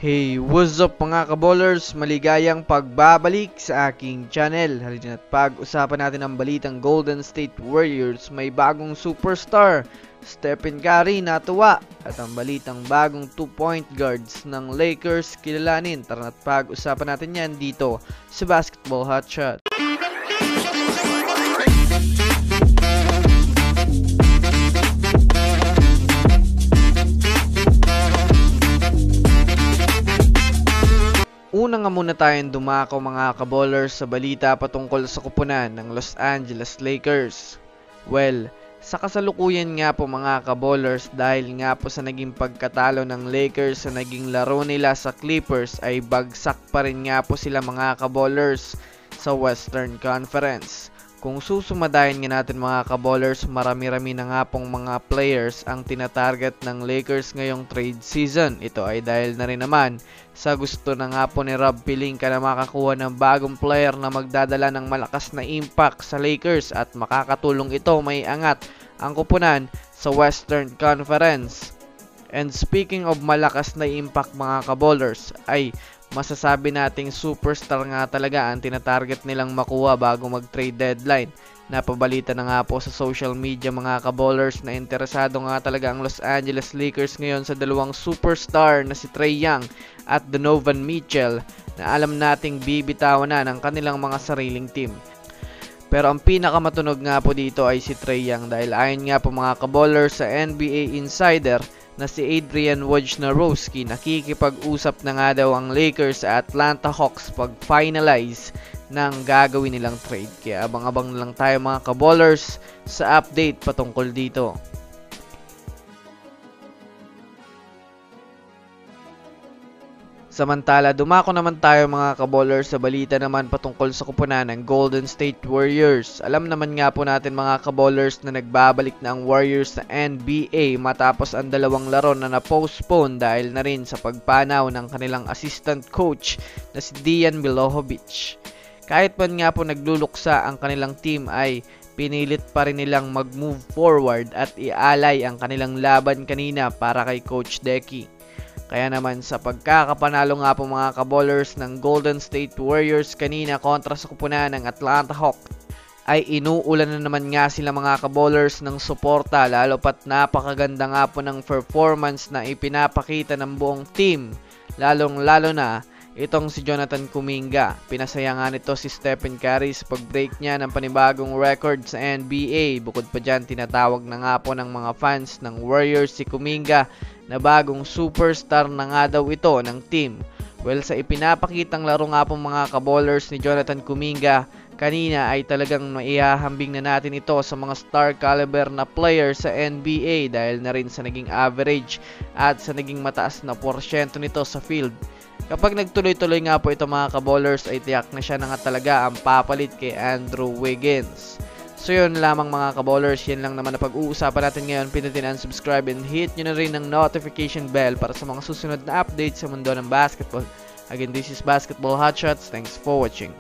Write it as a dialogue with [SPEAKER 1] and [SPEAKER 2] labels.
[SPEAKER 1] Hey, what's up mga kaballers? Maligayang pagbabalik sa aking channel. Halina't pag-usapan natin ang balitang Golden State Warriors. May bagong superstar, Stephen Curry, natuwa. At ang balitang bagong 2-point guards ng Lakers kilalanin. Tara na't pag-usapan natin yan dito sa Basketball Hotshot. Una nga muna tayong dumako mga kaballers sa balita patungkol sa kupunan ng Los Angeles Lakers. Well, sa kasalukuyan nga po mga kaballers, dahil nga po sa naging pagkatalo ng Lakers sa naging laro nila sa Clippers ay bagsak pa rin nga po sila mga kaballers sa Western Conference. Kung susumadahin nga natin mga kaballers, marami-rami na nga pong mga players ang tinatarget ng Lakers ngayong trade season. Ito ay dahil na rin naman sa gusto na nga po ni Rob Pelinka na makakuha ng bagong player na magdadala ng malakas na impact sa Lakers at makakatulong ito may angat ang kupunan sa Western Conference. And speaking of malakas na impact mga kaballers, ay masasabi nating superstar nga talaga ang tinatarget nilang makuha bago mag-trade deadline. Napabalita na nga po sa social media mga kaballers na interesado nga talaga ang Los Angeles Lakers ngayon sa dalawang superstar na si Trae Young at Donovan Mitchell na alam nating bibitawan na ng kanilang mga sariling team. Pero ang pinakamatunog nga po dito ay si Trae Young dahil ayon nga po mga kaballers sa NBA Insider na si Adrian Wojnarowski, nakikipag-usap na nga daw ang Lakers sa Atlanta Hawks pag-finalize ng gagawin nilang trade. Kaya abang-abang na lang tayo mga kaballers sa update patungkol dito. Samantala, dumako naman tayo mga kaballers sa balita naman patungkol sa kupunan ng Golden State Warriors. Alam naman nga po natin mga kaballers na nagbabalik na ang Warriors sa NBA matapos ang dalawang laro na na-postpone dahil na rin sa pagpanaw ng kanilang assistant coach na si Dejan Milojevic. Kahit man nga po nagluluksa ang kanilang team ay pinilit pa rin nilang mag-move forward at ialay ang kanilang laban kanina para kay Coach Decky. Kaya naman sa pagkakapanalo nga po mga kaballers ng Golden State Warriors kanina kontra sa kupunan ng Atlanta Hawks ay inuulan na naman nga sila mga kaballers ng suporta, lalo pat napakaganda nga po ng performance na ipinapakita ng buong team, lalong-lalo na itong si Jonathan Kuminga. Pinasaya nga nito si Stephen Curry sa pag-break niya ng panibagong record sa NBA. Bukod pa dyan, tinatawag na nga po ng mga fans ng Warriors si Kuminga na bagong superstar na nga daw ito ng team. Well, sa ipinapakitang laro nga po mga kaballers ni Jonathan Kuminga kanina ay talagang maihahambing na natin ito sa mga star caliber na player sa NBA dahil na rin sa naging average at sa naging mataas na porsyento nito sa field. Kapag nagtuloy-tuloy nga po ito mga kaballers ay tiyak na siya na nga talaga ang papalit kay Andrew Wiggins. So yun lamang mga kaballers, yan lang naman na pag-uusapan natin ngayon. Pindutin ang subscribe and hit nyo na rin ang notification bell para sa mga susunod na updates sa mundo ng basketball. Again, this is Basketball Hotshots. Thanks for watching.